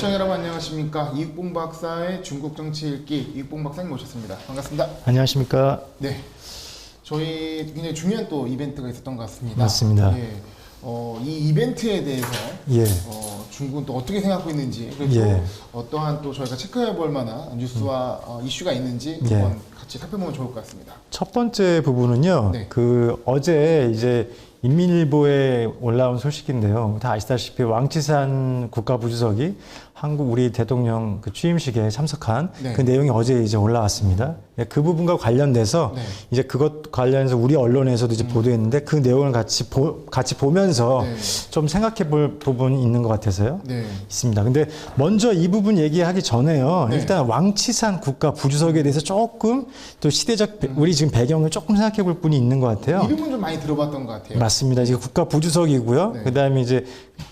시청자 여러분 안녕하십니까. 이육봉 박사의 중국 정치 읽기 이육봉 박사님 모셨습니다. 반갑습니다. 안녕하십니까. 네, 저희 굉장히 중요한 또 이벤트가 있었던 것 같습니다. 맞습니다. 예, 이 이벤트에 대해서 예. 중국은 또 어떻게 생각하고 있는지 그리고 예. 어떠한 또 저희가 체크해볼 만한 뉴스와 이슈가 있는지 예. 한번 같이 살펴보면 좋을 것 같습니다. 첫 번째 부분은요. 네. 어제 이제 인민일보에 올라온 소식인데요. 다 아시다시피 왕岐산 국가부주석이 한국 우리 대통령 그 취임식에 참석한 네. 그 내용이 어제 이제 올라왔습니다. 그 부분과 관련돼서 네. 이제 그것 관련해서 우리 언론에서도 이제 보도했는데 그 내용을 같이 보면서 네. 좀 생각해 볼 부분이 있는 것 같아서요. 네. 있습니다. 근데 먼저 이 부분 얘기하기 전에요. 네. 일단 왕岐산 국가부주석에 대해서 조금 또 시대적 우리 지금 배경을 조금 생각해 볼 분이 있는 것 같아요. 이름은 좀 많이 들어봤던 것 같아요. 맞습니다. 이제 국가부주석이고요. 네. 그다음에 이제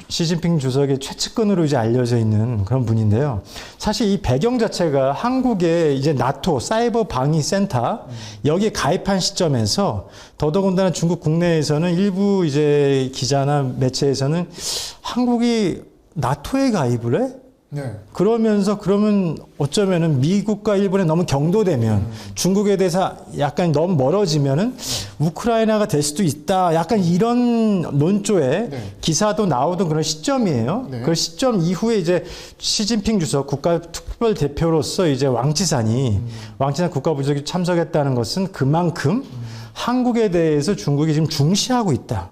시진핑 주석의 최측근으로 이제 알려져 있는 그런 분인데요. 사실 이 배경 자체가 한국의 이제 나토 사이버 방위 센터 여기에 가입한 시점에서 더더군다나 중국 국내에서는 일부 이제 기자나 매체에서는 한국이 나토에 가입을 해? 네. 그러면 어쩌면은 미국과 일본에 너무 경도되면 중국에 대해서 약간 너무 멀어지면은 우크라이나가 될 수도 있다. 약간 이런 논조에 네. 기사도 나오던 그런 시점이에요. 네. 그 시점 이후에 이제 시진핑 주석 국가특별 대표로서 이제 왕岐산 국가부주석이 참석했다는 것은 그만큼 한국에 대해서 중국이 지금 중시하고 있다.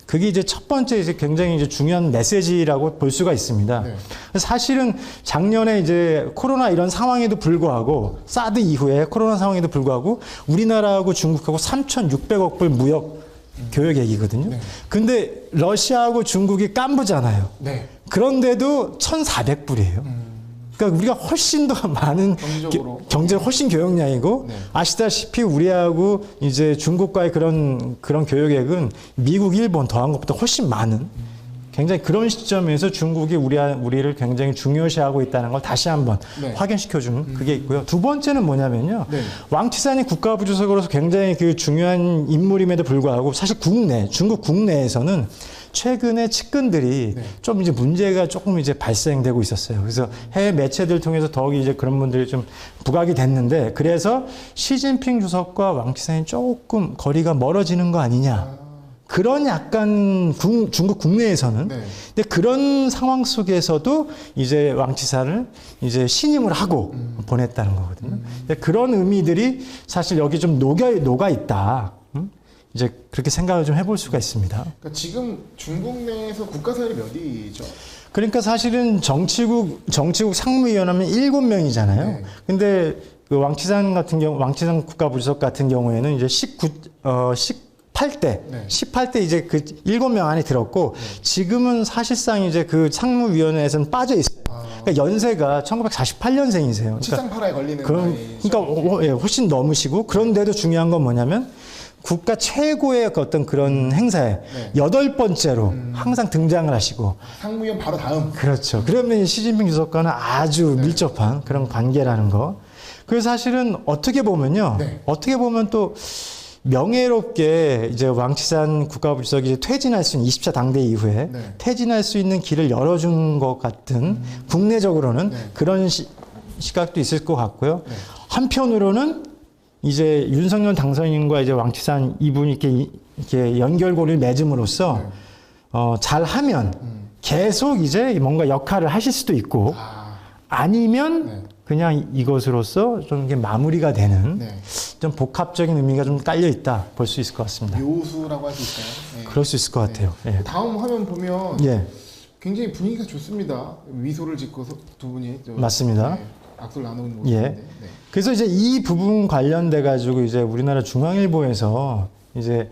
그게 이제 첫 번째 이제 굉장히 이제 중요한 메시지라고 볼 수가 있습니다. 네. 사실은 작년에 이제 코로나 이런 상황에도 불구하고 사드 이후에 코로나 상황에도 불구하고 우리나라하고 중국하고 3,600억 불 무역 교역액이거든요. 네. 근데 러시아하고 중국이 깐부잖아요. 네. 그런데도 1,400불이에요. 그러니까 우리가 훨씬 더 많은 경제적으로. 경제는 훨씬 교역량이고 네. 아시다시피 우리하고 이제 중국과의 그런 교역액은 미국, 일본 더한 것보다 훨씬 많은 굉장히 그런 시점에서 중국이 우리를 굉장히 중요시하고 있다는 걸 다시 한번 네. 확인시켜주는 그게 있고요. 두 번째는 뭐냐면요. 네. 왕岐산이 국가부주석으로서 굉장히 그 중요한 인물임에도 불구하고 사실 중국 국내에서는 최근에 측근들이 네. 좀 이제 문제가 조금 이제 발생되고 있었어요. 그래서 해외 매체들 통해서 더욱이 이제 그런 분들이 좀 부각이 됐는데 그래서 시진핑 주석과 왕岐산이 조금 거리가 멀어지는 거 아니냐. 그런 약간 중국 국내에서는 네. 근데 그런 상황 속에서도 이제 왕岐산을 이제 신임을 하고 보냈다는 거거든요. 근데 그런 의미들이 사실 여기 좀 녹아 있다. 이제 그렇게 생각을 좀 해볼 수가 있습니다. 그러니까 지금 중국 내에서 국가 사율이 몇이죠? 그러니까 사실은 정치국 상무위원하면 7명이잖아요. 네. 근데 그 왕岐산 국가부주석 같은 경우에는 이제 18대 네. 18대 이제 그 7명 안에 들었고 지금은 사실상 이제 그 상무위원회에서는 빠져 있어요. 그러니까 연세가 1948년생이세요. 칠상팔아에 걸리는 그러니까 예, 훨씬 넘으시고 그런데도 중요한 건 뭐냐면 국가 최고의 어떤 그런 행사에 네. 8번째로 항상 등장을 하시고 상무위원 바로 다음. 그렇죠. 그러면 시진핑 주석과는 아주 밀접한 그런 관계라는 거. 그래서 사실은 어떻게 보면요. 네. 어떻게 보면 또 명예롭게 이제 왕岐산 국가부주석이 이제 퇴진할 수 있는 20차 당대 이후에 네. 퇴진할 수 있는 길을 열어준 것 같은 국내적으로는 네. 그런 시각도 있을 것 같고요. 네. 한편으로는 이제 윤석열 당선인과 이제 왕岐산 이분이 이렇게 연결고리를 맺음으로써 잘하면 계속 이제 뭔가 역할을 하실 수도 있고 아니면 네. 그냥 이것으로서 좀 이게 마무리가 되는 네. 좀 복합적인 의미가 좀 깔려 있다 볼 수 있을 것 같습니다. 묘수라고 할 수 있어요. 네. 그럴 수 있을 것 같아요. 예. 다음 화면 보면 예, 굉장히 분위기가 좋습니다. 미소를 짓고 두 분이 맞습니다. 네, 악수를 나누는 예. 모습인데. 네. 그래서 이제 이 부분 관련돼 가지고 이제 우리나라 중앙일보에서 이제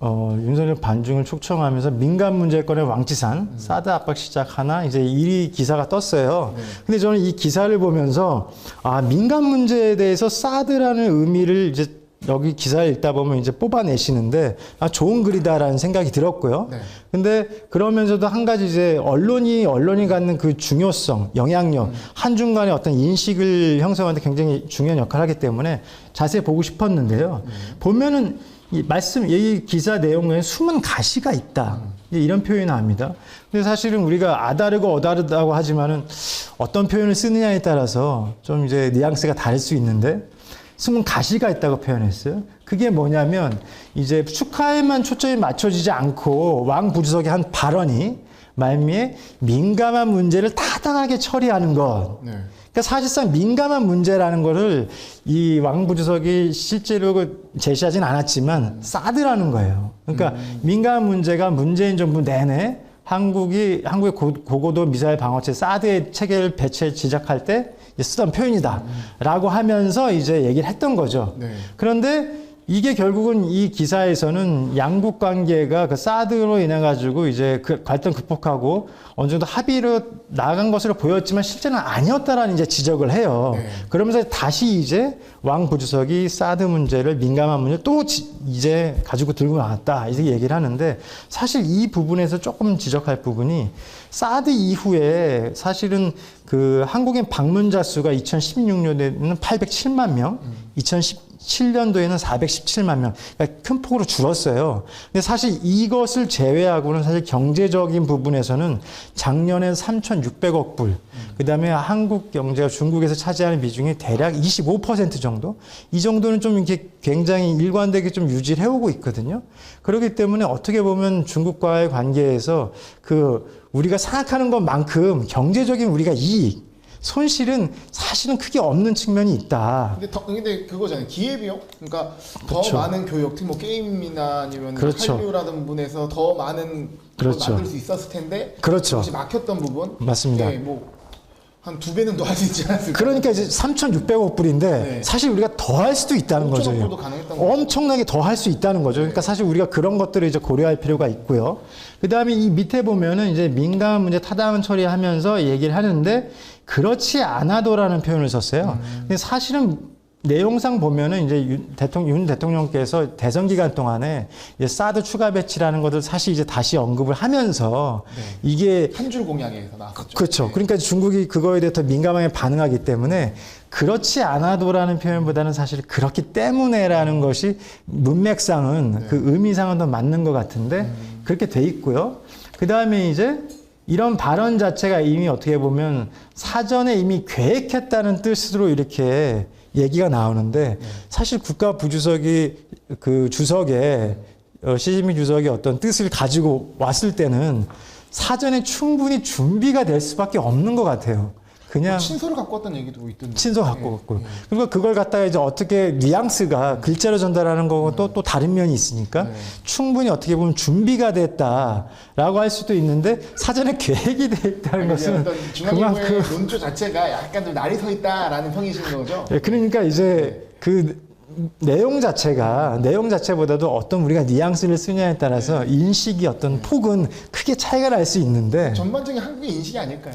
윤석열 반중을 촉청하면서 민간 문제권의 왕岐산 사드 압박 시작하나 이제 이 기사가 떴어요. 네. 근데 저는 이 기사를 보면서 민간 문제에 대해서 사드라는 의미를 이제 여기 기사를 읽다 보면 이제 뽑아내시는데 좋은 글이다라는 생각이 들었고요. 네. 근데 그러면서도 한 가지 이제 언론이 갖는 그 중요성, 영향력, 한중간의 어떤 인식을 형성하는데 굉장히 중요한 역할을 하기 때문에 자세히 보고 싶었는데요. 보면은 이 기사 내용에 숨은 가시가 있다. 이런 표현이 나옵니다. 근데 사실은 우리가 아다르고 어다르다고 하지만은 어떤 표현을 쓰느냐에 따라서 좀 이제 뉘앙스가 다를 수 있는데 숨은 가시가 있다고 표현했어요. 그게 뭐냐면 이제 축하에만 초점이 맞춰지지 않고 왕 부주석의 한 발언이 말미에 민감한 문제를 타당하게 처리하는 것. 네. 그러니까 사실상 민감한 문제라는 거를 이 왕 부주석이 실제로 제시하진 않았지만 사드라는 거예요. 그러니까 민감한 문제가 문재인 정부 내내 한국의 고고도 미사일 방어체 사드의 체계를 배치해 지적할 때 쓰던 표현이다라고 하면서 이제 얘기를 했던 거죠. 네. 그런데 이게 결국은 이 기사에서는 양국 관계가 그 사드로 인해 가지고 이제 그 갈등 극복하고 어느 정도 합의로 나아간 것으로 보였지만 실제는 아니었다라는 이제 지적을 해요. 네. 그러면서 다시 이제 왕 부주석이 사드 문제를 민감한 문제 또 이제 가지고 들고 나왔다 이렇게 얘기를 하는데 사실 이 부분에서 조금 지적할 부분이 사드 이후에 사실은 그 한국인 방문자 수가 2016년에는 807만 명, 2017년도에는 417만 명, 그러니까 큰 폭으로 줄었어요. 근데 사실 이것을 제외하고는 사실 경제적인 부분에서는 작년엔 3,600억 불, 그 다음에 한국 경제가 중국에서 차지하는 비중이 대략 25% 정도? 이 정도는 좀 이렇게 굉장히 일관되게 좀 유지를 해오고 있거든요. 그렇기 때문에 어떻게 보면 중국과의 관계에서 우리가 생각하는 것만큼 경제적인 우리가 이익, 손실은 사실은 크게 없는 측면이 있다. 근데 그거잖아요. 기회비용. 그러니까 그렇죠. 더 많은 교육, 특히 뭐 게임이나 아니면 그렇죠. 한류라는 부분에서 더 많은 그렇죠. 걸 만들 수 있었을 텐데 그렇죠. 혹시 막혔던 부분. 맞습니다. 네, 한 2배는 더 할 수 있지 않았을까? 그러니까 이제 3,600억 불인데 네. 사실 우리가 더 할 수도 있다는 거죠. 5천억 불도 가능했던 거죠. 엄청나게 더 할 수 있다는 거죠. 그러니까 사실 우리가 그런 것들을 이제 고려할 필요가 있고요. 그 다음에 이 밑에 보면은 이제 민감한 문제 타당한 처리하면서 얘기를 하는데 그렇지 않아도라는 표현을 썼어요. 근데 사실은 내용상 보면은 이제 윤 대통령께서 대선 기간 동안에 이제 사드 추가 배치라는 것을 사실 이제 다시 언급을 하면서 네. 이게 한 줄 공약에서 나왔었죠. 그렇죠. 그러니까 중국이 그거에 대해 더 민감하게 반응하기 때문에 그렇지 않아도라는 표현보다는 사실 그렇기 때문에라는 것이 문맥상은 그 의미상은 더 맞는 것 같은데 그렇게 돼 있고요. 그 다음에 이제 이런 발언 자체가 이미 어떻게 보면 사전에 이미 계획했다는 뜻으로 이렇게 얘기가 나오는데 사실 국가 부주석이 그 주석에 시진핑 주석이 어떤 뜻을 가지고 왔을 때는 사전에 충분히 준비가 될 수밖에 없는 것 같아요. 그냥 친서를 갖고 왔다는 얘기도 있던데. 친서 갖고 왔고 그리고 그걸 갖다가 이제 어떻게 뉘앙스가 글자로 전달하는 거고 또 다른 면이 있으니까 충분히 어떻게 보면 준비가 됐다라고 할 수도 있는데 사전에 계획이 돼 있다는 것은 중앙일보의 논조 자체가 약간 좀 날이 서 있다라는 평이신 거죠. 그러니까 이제 그 내용 자체보다도 어떤 우리가 뉘앙스를 쓰냐에 따라서 인식이 어떤 폭은 크게 차이가 날 수 있는데 전반적인 한국의 인식이 아닐까요?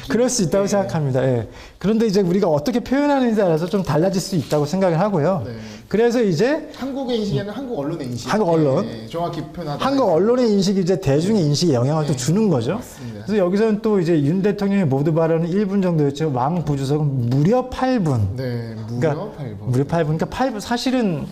그럴 수 있다고 생각합니다. 예. 그런데 이제 우리가 어떻게 표현하느냐에 따라서 좀 달라질 수 있다고 생각을 하고요. 네. 그래서 이제 한국의 인식이 아니라 한국 언론의 인식. 한국 언론. 정확히 표현하다. 한국 언론의 인식이 이제 대중의 인식에 영향을 또 주는 거죠. 맞습니다. 그래서 여기서는 또 이제 윤 대통령의 모두 발언은 1분 정도였죠. 왕 부주석은 무려 8분. 네, 무려 그러니까 8분. 무려 8분. 그러니까 8분 사실은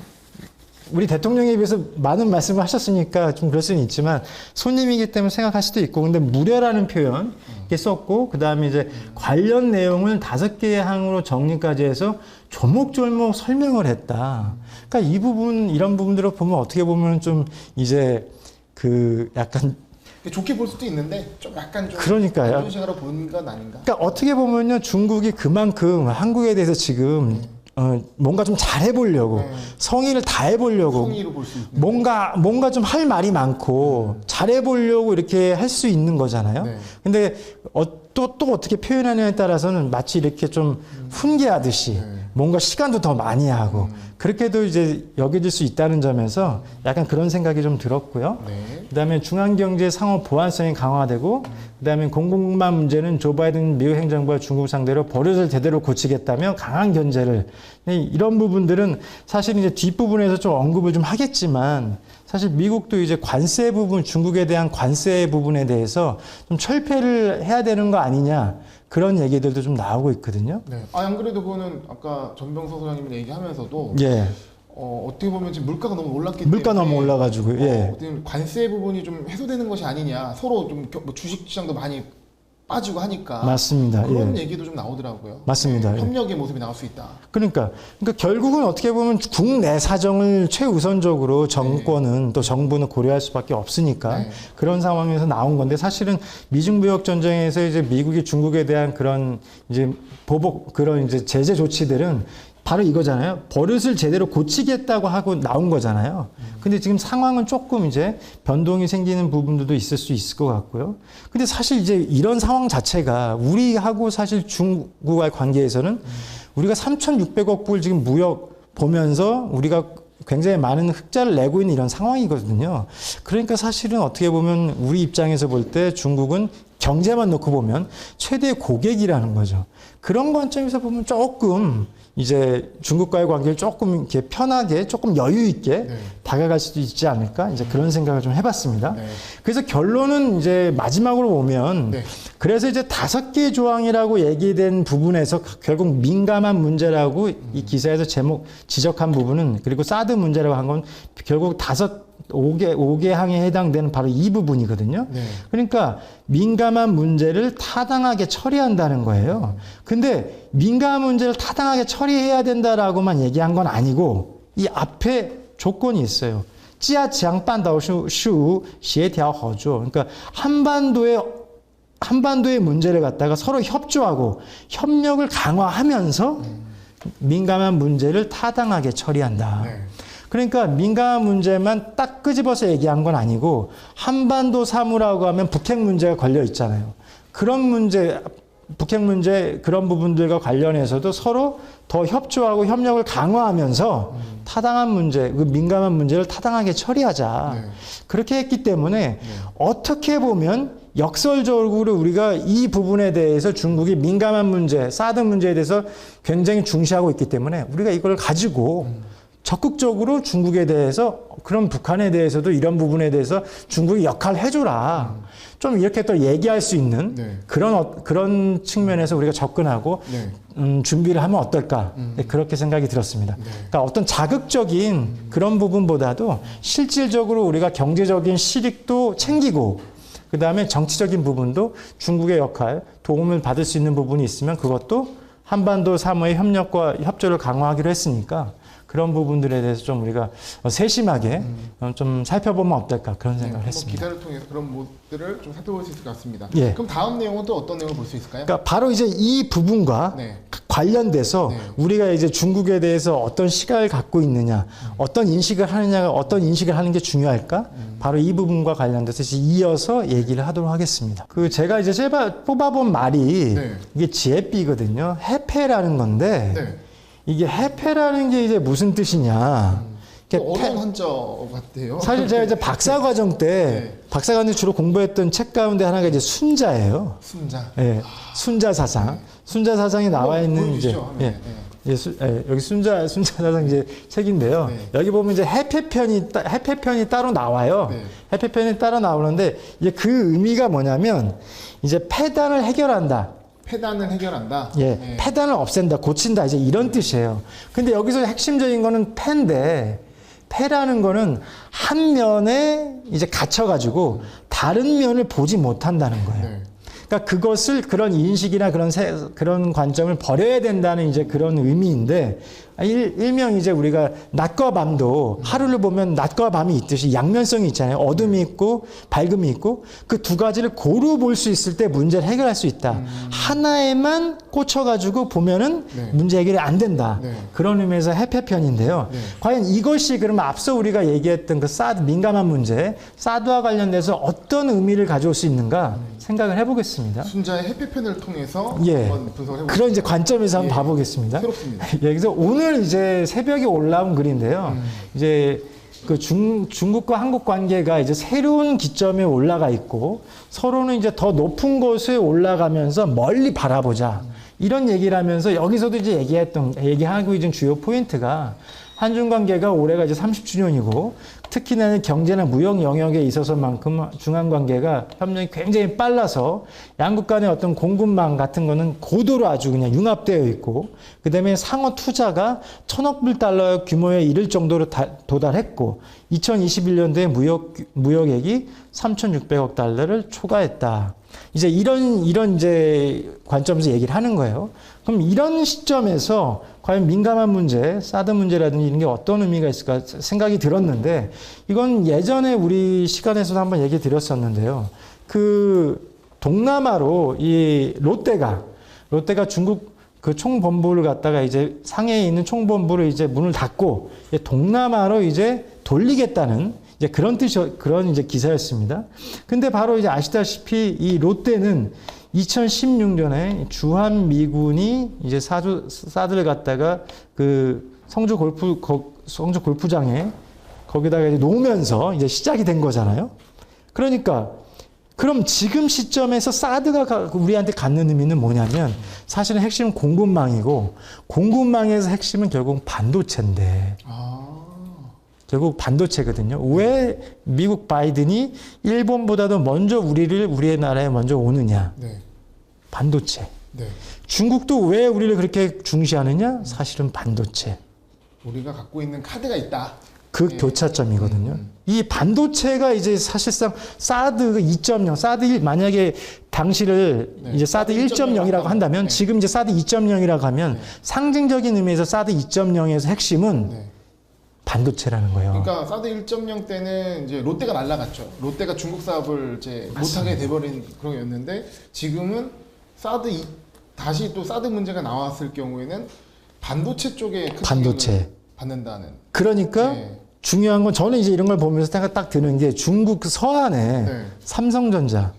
우리 대통령에 비해서 많은 말씀을 하셨으니까 좀 그럴 수는 있지만 손님이기 때문에 생각할 수도 있고 근데 무려라는 표현 이렇게 썼고 그다음에 이제 관련 내용을 5개의 항으로 정리까지 해서 조목조목 설명을 했다. 그러니까 이 부분 이런 부분들을 보면 어떻게 보면 좀 이제 그 약간 좋게 볼 수도 있는데 좀 약간 좀 그러니까요. 안 좋은 시각으로 보는 건 아닌가? 그러니까 어떻게 보면요 중국이 그만큼 한국에 대해서 지금 뭔가 좀 잘해보려고 성의를 다해보려고 성의로 볼 수 있는 뭔가 좀 할 말이 많고 잘해보려고 이렇게 할 수 있는 거잖아요. 네. 근데 또 어떻게 표현하냐에 따라서는 마치 이렇게 좀 훈계하듯이 뭔가 시간도 더 많이 하고 그렇게도 이제 여겨질 수 있다는 점에서 약간 그런 생각이 좀 들었고요. 네. 그다음에 중앙경제 상호 보안성이 강화되고 그다음에 공공기반 문제는 조 바이든 미국 행정부가 중국 상대로 버릇을 제대로 고치겠다며 강한 견제를 이런 부분들은 사실 이제 뒷부분에서 좀 언급을 좀 하겠지만 사실 미국도 이제 관세 부분 중국에 대한 관세 부분에 대해서 좀 철폐를 해야 되는 거 아니냐 그런 얘기들도 좀 나오고 있거든요. 네. 안 그래도 그거는 아까 전병서 소장님 얘기하면서도 예. 어떻게 보면 지금 물가가 너무 올랐기 물가 때문에 너무 올라가지고 예. 어떻게 보면 관세 부분이 좀 해소되는 것이 아니냐. 서로 좀 뭐 주식 시장도 많이 빠지고 하니까 맞습니다. 그런 예. 얘기도 좀 나오더라고요. 맞습니다. 네, 예. 협력의 모습이 나올 수 있다. 그러니까 결국은 어떻게 보면 국내 사정을 최우선적으로 정권은 또 정부는 고려할 수밖에 없으니까 네. 그런 상황에서 나온 건데 사실은 미중무역 전쟁에서 이제 미국이 중국에 대한 그런 이제 보복 그런 이제 제재 조치들은 바로 이거잖아요. 버릇을 제대로 고치겠다고 하고 나온 거잖아요. 근데 지금 상황은 조금 이제 변동이 생기는 부분들도 있을 수 있을 것 같고요. 근데 사실 이제 이런 상황 자체가 우리하고 사실 중국과의 관계에서는 우리가 3,600억 불 지금 무역 보면서 우리가 굉장히 많은 흑자를 내고 있는 이런 상황이거든요. 그러니까 사실은 어떻게 보면 우리 입장에서 볼 때 중국은 경제만 놓고 보면 최대 고객이라는 거죠. 그런 관점에서 보면 조금 이제 중국과의 관계를 조금 이렇게 편하게 조금 여유 있게 네. 다가갈 수도 있지 않을까 이제 그런 생각을 좀 해봤습니다. 네. 그래서 결론은 이제 마지막으로 보면 네. 그래서 이제 5개 조항이라고 얘기된 부분에서 결국 민감한 문제라고 이 기사에서 지적한 부분은 그리고 사드 문제라고 한 건 결국 5개 항에 해당되는 바로 이 부분이거든요. 네. 그러니까 민감한 문제를 타당하게 처리한다는 거예요. 근데 민감한 문제를 타당하게 처리해야 된다라고만 얘기한 건 아니고 이 앞에 조건이 있어요. 加强半岛事务协调合作. 그러니까 한반도의 문제를 갖다가 서로 협조하고 협력을 강화하면서 민감한 문제를 타당하게 처리한다. 네. 그러니까 민감한 문제만 딱 끄집어서 얘기한 건 아니고 한반도 사무라고 하면 북핵 문제가 걸려 있잖아요. 그런 문제, 북핵 문제 그런 부분들과 관련해서도 서로 더 협조하고 협력을 강화하면서 타당한 문제, 그 민감한 문제를 타당하게 처리하자. 네. 그렇게 했기 때문에 어떻게 보면 역설적으로 우리가 이 부분에 대해서 중국이 민감한 문제, 사드 문제에 대해서 굉장히 중시하고 있기 때문에 우리가 이걸 가지고 적극적으로 중국에 대해서 그런 북한에 대해서도 이런 부분에 대해서 중국이 역할을 해줘라. 좀 이렇게 또 얘기할 수 있는 네. 그런 측면에서 우리가 접근하고 네. 준비를 하면 어떨까. 네, 그렇게 생각이 들었습니다. 네. 그러니까 어떤 자극적인 그런 부분보다도 실질적으로 우리가 경제적인 실익도 챙기고 그 다음에 정치적인 부분도 중국의 역할, 도움을 받을 수 있는 부분이 있으면 그것도 한반도 사무의 협력과 협조를 강화하기로 했으니까 그런 부분들에 대해서 좀 우리가 세심하게 좀 살펴보면 어떨까 그런 생각을 한번 했습니다. 기사를 통해서 그런 모습들을 좀 살펴볼 수 있을 것 같습니다. 예. 그럼 다음 내용은 또 어떤 내용을 볼 수 있을까요? 그러니까 바로 이제 이 부분과 네. 관련돼서 네. 우리가 이제 중국에 대해서 어떤 시각을 갖고 있느냐, 어떤 인식을 하느냐가 어떤 인식을 하는 게 중요할까? 바로 이 부분과 관련돼서 이어서 얘기를 하도록 하겠습니다. 그 제가 이제 뽑아본 말이 네. 이게 지혜비거든요. 해패라는 건데 네. 이게 해패라는 게 이제 무슨 뜻이냐? 이렇게 어려운 한자 같아요. 사실 제가 이제 박사과정 때 네. 박사과정 때 주로 공부했던 책 가운데 하나가 이제 순자예요. 순자. 예, 순자 사상. 순자 사상에 나와 있는 이제 보여주시죠. 예, 네. 네. 여기 순자 사상 이제 책인데요. 네. 여기 보면 이제 해패편이 따로 나와요. 네. 해패편이 따로 나오는데 이제 그 의미가 뭐냐면 이제 폐단을 해결한다. 폐단을 해결한다. 예, 네. 폐단을 없앤다, 고친다, 이제 이런 뜻이에요. 근데 여기서 핵심적인 거는 폐인데, 폐라는 거는 한 면에 이제 갇혀가지고 다른 면을 보지 못한다는 거예요. 네. 그러니까 그것을 그런 인식이나 그런 관점을 버려야 된다는 이제 그런 의미인데, 일명 이제 우리가 낮과 밤도 하루를 보면 낮과 밤이 있듯이 양면성이 있잖아요. 어둠이 있고 밝음이 있고 그 두 가지를 고루 볼 수 있을 때 문제를 해결할 수 있다. 하나에만 꽂혀가지고 보면은 네. 문제 해결이 안 된다. 네. 그런 의미에서 해패편인데요. 네. 과연 이것이 그러면 앞서 우리가 얘기했던 그 사드 민감한 문제, 사드와 관련돼서 어떤 의미를 가져올 수 있는가 생각을 해보겠습니다. 순자의 해피편을 통해서 예. 한번 분석을 해보겠습니다. 그런 이제 관점에서 한번 예. 봐보겠습니다. 새롭습니다. 여기서 오늘 이제 새벽에 올라온 글인데요. 이제 그 중국과 한국 관계가 이제 새로운 기점에 올라가 있고 서로는 이제 더 높은 곳에 올라가면서 멀리 바라보자. 이런 얘기를 하면서 여기서도 이제 얘기하고 있는 주요 포인트가 한중 관계가 올해가 이제 30주년이고 특히나 경제나 무역 영역에 있어서만큼 중한 관계가 협력이 굉장히 빨라서 양국 간의 어떤 공급망 같은 거는 고도로 아주 그냥 융합되어 있고 그다음에 상호 투자가 1,000억 불 달러 규모에 이를 정도로 도달했고 2021년도에 무역액이 3,600억 달러를 초과했다. 이제 이런 이제 관점에서 얘기를 하는 거예요. 그럼 이런 시점에서 과연 민감한 문제, 사드 문제라든지 이런 게 어떤 의미가 있을까 생각이 들었는데 이건 예전에 우리 시간에서도 한번 얘기 드렸었는데요. 그 동남아로 이 롯데가 중국 그 총본부를 갖다가 이제 상해에 있는 총본부를 이제 문을 닫고 동남아로 이제 돌리겠다는 이제 그런 이제 기사였습니다. 근데 바로 이제 아시다시피 이 롯데는 2016년에 주한 미군이 이제 사드를 갖다가 그 성주 골프장에 거기다가 이제 놓으면서 이제 시작이 된 거잖아요. 그러니까 그럼 지금 시점에서 사드가 우리한테 갖는 의미는 뭐냐면 사실은 핵심은 공급망이고 공급망에서 핵심은 결국 반도체인데 결국 반도체거든요. 왜 미국 바이든이 일본보다도 먼저 우리의 나라에 먼저 오느냐? 네. 반도체. 네. 중국도 왜 우리를 그렇게 중시하느냐? 사실은 반도체. 우리가 갖고 있는 카드가 있다. 그 교차점이거든요. 이 반도체가 이제 사실상 사드 2.0, 사드 1, 만약에 당시를 네. 이제 사드 1.0이라고 한다면 네. 지금 이제 사드 2.0이라고 하면 네. 상징적인 의미에서 사드 2.0에서 핵심은 네. 반도체라는 거예요. 그러니까 사드 1.0 때는 이제 롯데가 날라갔죠. 롯데가 중국 사업을 이제 못하게 돼버린 그런 거였는데 지금은 다시 또 사드 문제가 나왔을 경우에는 반도체 쪽에 큰 반도체. 타격을 받는다는. 그러니까 네. 중요한 건 저는 이제 이런 걸 보면서 딱 드는 게 중국 그 서안에 네. 삼성전자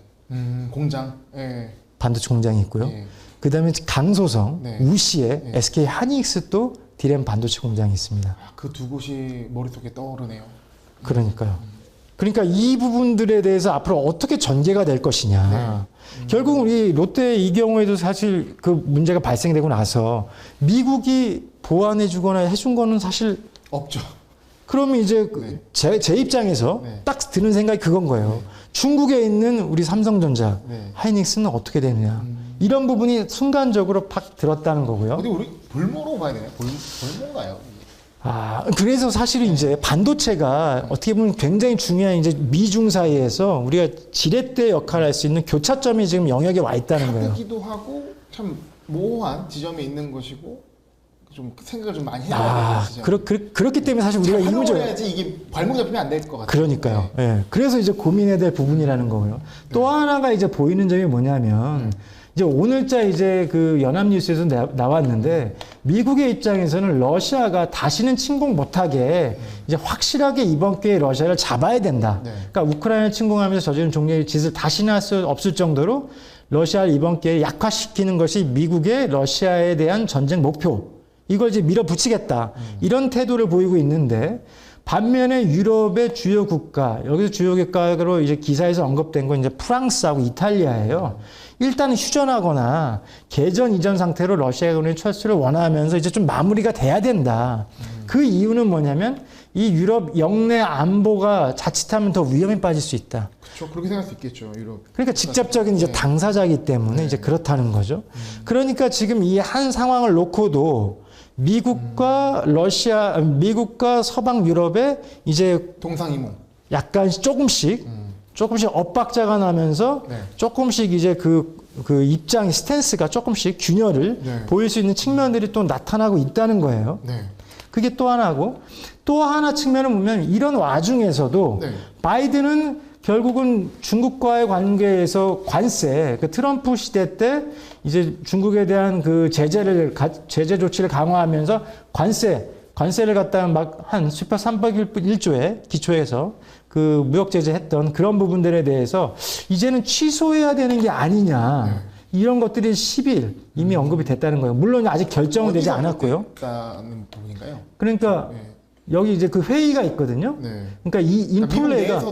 공장. 네. 반도체 공장이 있고요. 네. 그다음에 강소성, 네. 우시에 네. SK 하이닉스도 디램 반도체 공장이 있습니다. 그 두 곳이 머릿속에 떠오르네요. 그러니까요. 그러니까 이 부분들에 대해서 앞으로 어떻게 전개가 될 것이냐. 결국 우리 롯데 이 경우에도 사실 그 문제가 발생되고 나서 미국이 보완해 주거나 해준 거는 사실 없죠. 그러면 이제 네. 제 입장에서 네. 딱 드는 생각이 그건 거예요. 중국에 있는 우리 삼성전자, 네. 하이닉스는 어떻게 되느냐. 이런 부분이 순간적으로 팍 들었다는 거고요. 어디 우리 볼모로 봐야 되나요? 볼모가요? 그래서 사실은 이제 반도체가 어떻게 보면 굉장히 중요한 이제 미중 사이에서 우리가 지렛대 역할을 할 수 있는 교차점이 지금 영역에 와 있다는 거예요. 카드기도 하고 참 모호한 지점에 있는 것이고 좀 생각을 좀 많이 해야 되는 지점. 그렇기 때문에 사실 우리가 이 문제를 해야지 이게 발목 잡히면 안 될 것 같아요. 그러니까요. 예. 그래서 이제 고민해야 될 부분이라는 거고요. 또 하나가 이제 보이는 점이 뭐냐면 이제 오늘자 이제 그 연합뉴스에서 나왔는데 미국의 입장에서는 러시아가 다시는 침공 못하게 이제 확실하게 이번 기회에 러시아를 잡아야 된다. 네. 그러니까 우크라이나 침공하면서 저지른 종류의 짓을 다시는 할 수 없을 정도로 러시아를 이번 기회에 약화시키는 것이 미국의 러시아에 대한 전쟁 목표. 이걸 이제 밀어붙이겠다. 이런 태도를 보이고 있는데 반면에 유럽의 주요 국가, 여기서 주요 국가로 이제 기사에서 언급된 건 이제 프랑스하고 이탈리아예요. 일단은 휴전하거나 개전 이전 상태로 러시아군의 철수를 원하면서 이제 좀 마무리가 돼야 된다. 그 이유는 뭐냐면 이 유럽 영내 안보가 자칫하면 더 위험에 빠질 수 있다. 그렇죠. 그렇게 생각할 수 있겠죠. 유럽. 그러니까 직접적인 이제 당사자이기 때문에 이제 그렇다는 거죠. 그러니까 지금 이 한 상황을 놓고도 미국과 러시아, 미국과 서방 유럽의 이제 동상이몽. 약간 조금씩 엇박자가 나면서 네. 조금씩 이제 그 입장 스탠스가 조금씩 균열을 네. 보일 수 있는 측면들이 또 나타나고 있다는 거예요. 네. 그게 또 하나고 또 하나 측면을 보면 이런 와중에서도 네. 바이든은 결국은 중국과의 관계에서 관세, 그 트럼프 시대 때 이제 중국에 대한 그 제재 조치를 강화하면서 관세를 갖다가 막 한 슈퍼 301조에 기초해서 그 무역 제재했던 그런 부분들에 대해서 이제는 취소해야 되는 게 아니냐. 이런 것들이 10일 이미 언급이 됐다는 거예요. 물론 아직 결정은 되지 않았고요. 다는 부분인가요? 그러니까 네. 여기 이제 그 회의가 있거든요. 네. 그러니까 이 인플레가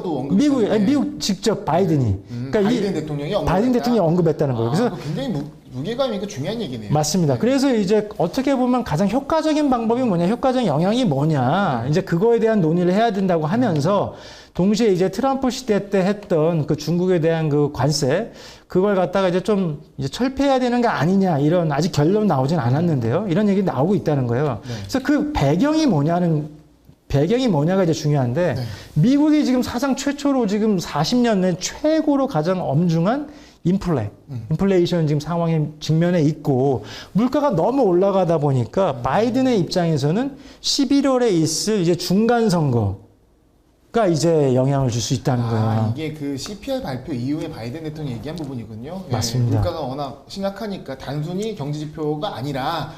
미국 직접 바이든이 그러니까 바이든 대통령이 바이든 대통령이 언급했다는 거예요. 그래서 굉장히 무게감이 중요한 얘기네요. 맞습니다. 네. 그래서 이제 어떻게 보면 가장 효과적인 방법이 뭐냐, 효과적인 영향이 뭐냐, 이제 그거에 대한 논의를 해야 된다고 하면서 동시에 이제 트럼프 시대 때 했던 그 중국에 대한 그 관세, 그걸 갖다가 이제 좀 이제 철폐해야 되는 게 아니냐, 이런 아직 결론 나오진 않았는데요. 이런 얘기 나오고 있다는 거예요. 네. 그래서 그 배경이 뭐냐가 이제 중요한데, 네. 미국이 지금 사상 최초로 지금 40년 내 최고로 가장 엄중한 인플레이션 지금 상황에 직면해 있고, 물가가 너무 올라가다 보니까 바이든의 입장에서는 11월에 있을 이제 중간 선거가 이제 영향을 줄 수 있다는 거예요. 이게 그 CPI 발표 이후에 바이든 대통령이 얘기한 부분이군요. 맞습니다. 물가가 워낙 심각하니까 단순히 경제 지표가 아니라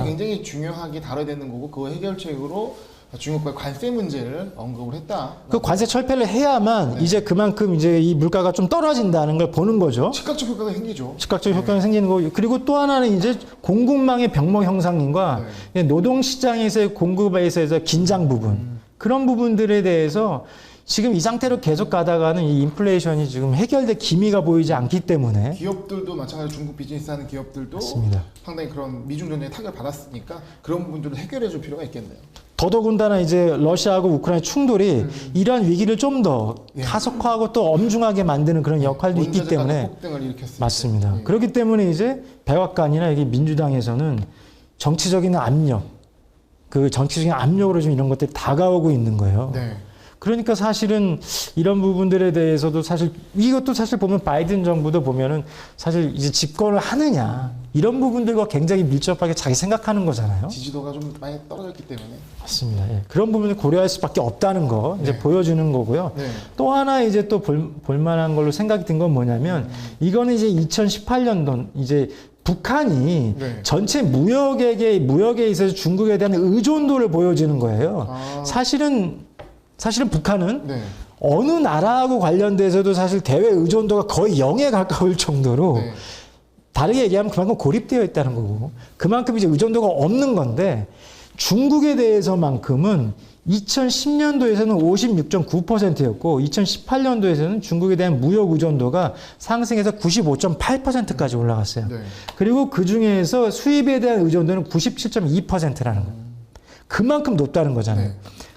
굉장히 중요하게 다뤄야 되는 거고, 그 해결책으로 중국과의 관세 문제를 언급을 했다. 그 관세 철폐를 해야만 이제 그만큼 이제 이 물가가 좀 떨어진다는 걸 보는 거죠. 즉각적 효과가 생기죠. 즉각적 효과가 생기는 거. 그리고 또 하나는 이제 공급망의 병목 형성인과 노동 시장에서의 공급에서의 긴장 부분. 그런 부분들에 대해서 지금 이 상태로 계속 가다가는 이 인플레이션이 지금 해결될 기미가 보이지 않기 때문에 기업들도 마찬가지로 중국 비즈니스 하는 기업들도 맞습니다. 상당히 그런 미중 전쟁에 타격을 받았으니까 그런 부분들을 해결해 줄 필요가 있겠네요. 더더군다나 이제 러시아하고 우크라이나 충돌이 이러한 위기를 좀 더 가속화하고 또 엄중하게 만드는 그런 역할도 있기 때문에 폭등을 일으켰을 맞습니다. 때. 그렇기 때문에 이제 백악관이나 이게 민주당에서는 정치적인 압력, 그 정치적인 압력으로 좀 이런 것들이 다가오고 있는 거예요. 네. 그러니까 사실은 이런 부분들에 대해서도 사실 이것도 사실 보면 바이든 정부도 보면은 사실 이제 집권을 하느냐 이런 부분들과 굉장히 밀접하게 자기 생각하는 거잖아요. 지지도가 좀 많이 떨어졌기 때문에. 맞습니다. 예. 그런 부분을 고려할 수밖에 없다는 거 이제 보여주는 거고요. 네. 또 하나 이제 또 볼만한 걸로 생각이 든 건 뭐냐면 이거는 이제 2018년도 이제 북한이 전체 무역에 있어서 중국에 대한 의존도를 보여주는 거예요. 사실은 북한은 어느 나라하고 관련돼서도 사실 대외 의존도가 거의 0에 가까울 정도로 다르게 얘기하면 그만큼 고립되어 있다는 거고 그만큼 이제 의존도가 없는 건데 중국에 대해서만큼은 2010년도에서는 56.9%였고 2018년도에서는 중국에 대한 무역 의존도가 상승해서 95.8%까지 올라갔어요. 그리고 그 중에서 수입에 대한 의존도는 97.2%라는 거예요. 그만큼 높다는 거잖아요.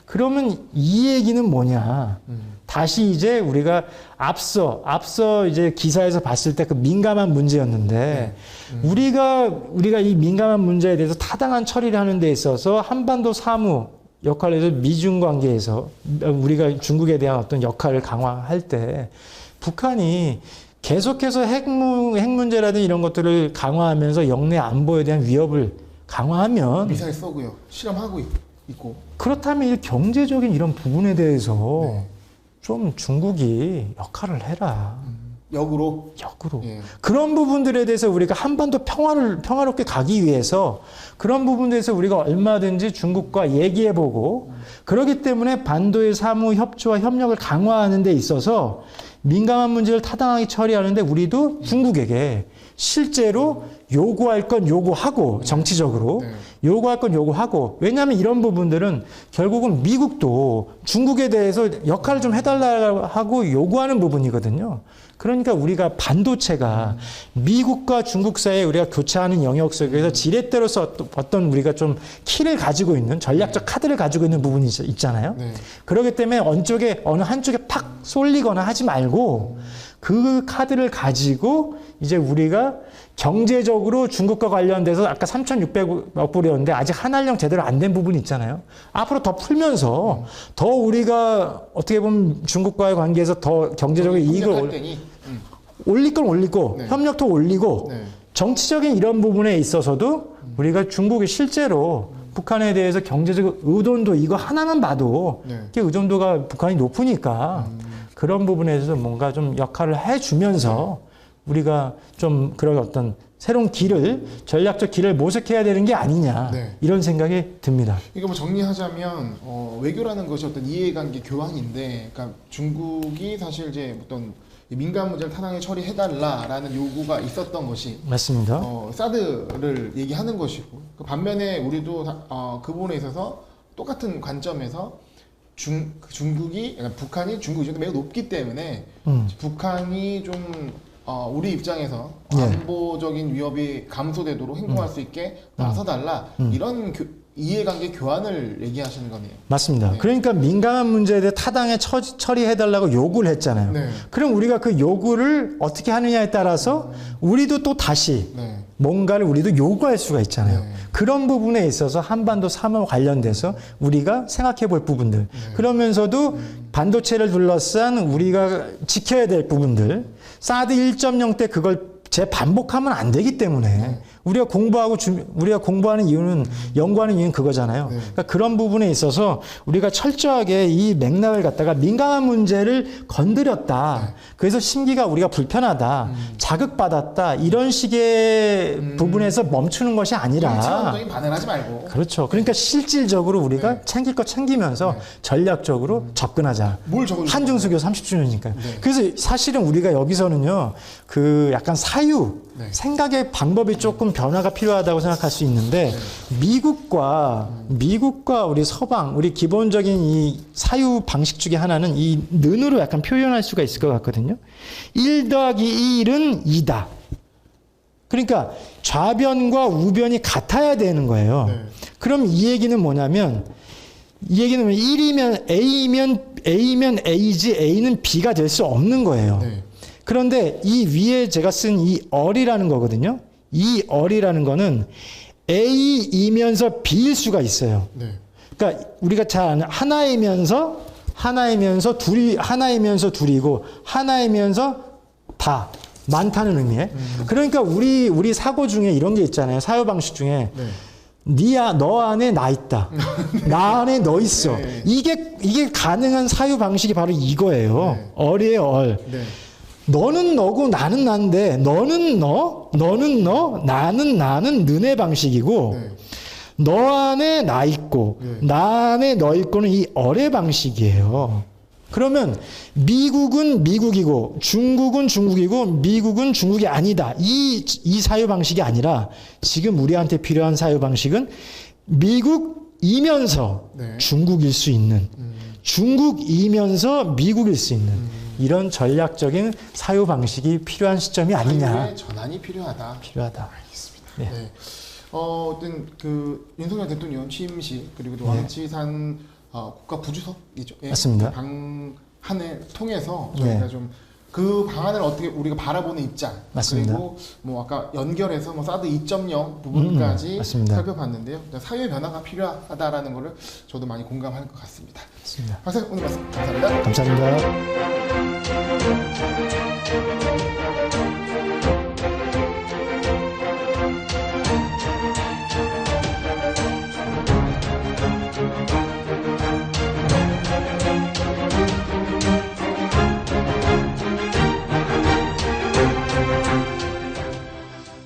그러면 이 얘기는 뭐냐? 다시 이제 우리가 앞서 이제 기사에서 봤을 때 그 민감한 문제였는데 우리가 이 민감한 문제에 대해서 타당한 처리를 하는 데 있어서 한반도 사무 역할에서 미중 관계에서 우리가 중국에 대한 어떤 역할을 강화할 때 북한이 계속해서 핵 문제라든지 이런 것들을 강화하면서 영내 안보에 대한 위협을 강화하면 미사일 쏘고요. 실험하고 있고. 그렇다면 이 경제적인 이런 부분에 대해서 좀 중국이 역할을 해라. 역으로. 그런 부분들에 대해서 우리가 한반도 평화롭게 가기 위해서 그런 부분에서 우리가 얼마든지 중국과 얘기해보고 그렇기 때문에 반도의 사무 협조와 협력을 강화하는 데 있어서 민감한 문제를 타당하게 처리하는데 우리도 중국에게 실제로 요구할 건 요구하고 정치적으로 요구할 건 요구하고 왜냐하면 이런 부분들은 결국은 미국도 중국에 대해서 역할을 좀 해달라고 하고 요구하는 부분이거든요. 그러니까 우리가 반도체가 미국과 중국 사이에 우리가 교차하는 영역 속에서 지렛대로서 어떤 우리가 좀 키를 가지고 있는 전략적 카드를 가지고 있는 부분이 있잖아요. 그렇기 때문에 어느 한쪽에 팍 쏠리거나 하지 말고 그 카드를 가지고 이제 우리가 경제적으로 중국과 관련돼서 아까 3,600억 불이었는데 아직 한알령 제대로 안 된 부분이 있잖아요. 앞으로 더 풀면서 더 우리가 어떻게 보면 중국과의 관계에서 더 경제적인 이익을 올릴 건 올리고 협력도 올리고 정치적인 이런 부분에 있어서도 우리가 중국이 실제로 북한에 대해서 경제적 의존도 이거 하나만 봐도 의존도가 북한이 높으니까 그런 부분에 대해서 뭔가 좀 역할을 해주면서 우리가 좀 그런 어떤 새로운 전략적 길을 모색해야 되는 게 아니냐 이런 생각이 듭니다. 이거 뭐 정리하자면 외교라는 것이 어떤 이해관계 교환인데, 그러니까 중국이 사실 이제 어떤 민간 문제를 타당하게 처리해달라라는 요구가 있었던 것이 맞습니다. 사드를 얘기하는 것이고 그 반면에 우리도 그 부분에 있어서 똑같은 관점에서 북한이 중국 의존도가 매우 높기 때문에 북한이 좀 우리 입장에서 예. 안보적인 위협이 감소되도록 행동할 수 있게 나서달라 이런 이해관계 교환을 얘기하시는 거네요. 맞습니다. 네. 그러니까 민감한 문제에 대해 타당에 처리해달라고 요구를 했잖아요. 네. 그럼 우리가 그 요구를 어떻게 하느냐에 따라서 우리도 또 다시 네. 뭔가를 우리도 요구할 수가 있잖아요. 네. 그런 부분에 있어서 한반도 3월 관련돼서 우리가 생각해 볼 부분들. 그러면서도 반도체를 둘러싼 우리가 지켜야 될 부분들. 사드 1.0 때 그걸 재반복하면 안 되기 때문에 우리가 공부하는 이유는 연구하는 이유는 그거잖아요. 그러니까 그런 부분에 있어서 우리가 철저하게 이 맥락을 갖다가 민감한 문제를 건드렸다. 그래서 심기가 우리가 불편하다. 자극받았다. 이런 식의 부분에서 멈추는 것이 아니라 일차원적인 반응하지 말고 그렇죠. 그러니까 실질적으로 우리가 챙길 거 챙기면서 전략적으로 접근하자. 뭘 적어주세요? 한중수교 30주년이니까요. 그래서 사실은 우리가 여기서는요, 그 약간 사유, 생각의 방법이 조금 변화가 필요하다고 생각할 수 있는데, 미국과 우리 서방, 우리 기본적인 이 사유 방식 중에 하나는 이 는으로 약간 표현할 수가 있을 것 같거든요. 1 더하기 1은 2다. 그러니까 좌변과 우변이 같아야 되는 거예요. 그럼 이 얘기는 뭐냐면, 이 얘기는 1이면 A면 A지 A는 B가 될 수 없는 거예요. 그런데 이 위에 제가 쓴 이 얼이라는 거거든요. 이 얼이라는 거는 A이면서 B일 수가 있어요. 그러니까 우리가 잘 아는 하나이면서 둘이고 하나이면서 다 많다는 의미에. 그러니까 우리 사고 중에 이런 게 있잖아요. 사유 방식 중에 너 안에 나 있다. 나 안에 너 있어. 이게 가능한 사유 방식이 바로 이거예요. 얼이에요, 얼. 너는 너고 나는 난데 너는 너, 나는 는의 방식이고 너 안에 나 있고 나 안에 너 있고는 이 얼의 방식이에요. 그러면 미국은 미국이고 중국은 중국이고 미국은 중국이 아니다. 이 사유 방식이 아니라 지금 우리한테 필요한 사유 방식은 미국이면서 중국일 수 있는 중국이면서 미국일 수 있는 이런 전략적인 사유 방식이 필요한 시점이 아니냐. 사유의 전환이 필요하다. 알겠습니다. 네. 어떤 그 윤석열 대통령 취임식 그리고 또 왕치산 국가 부주석이죠. 맞습니다. 방안을 통해서 저희가 좀 그 방안을 어떻게 우리가 바라보는 입장 맞습니다. 그리고 뭐 아까 연결해서 뭐 사드 2.0 부분까지 살펴봤는데요. 사유의 변화가 필요하다라는 거를 저도 많이 공감할 것 같습니다. 맞습니다. 박사님 오늘 말씀 감사합니다. 감사합니다.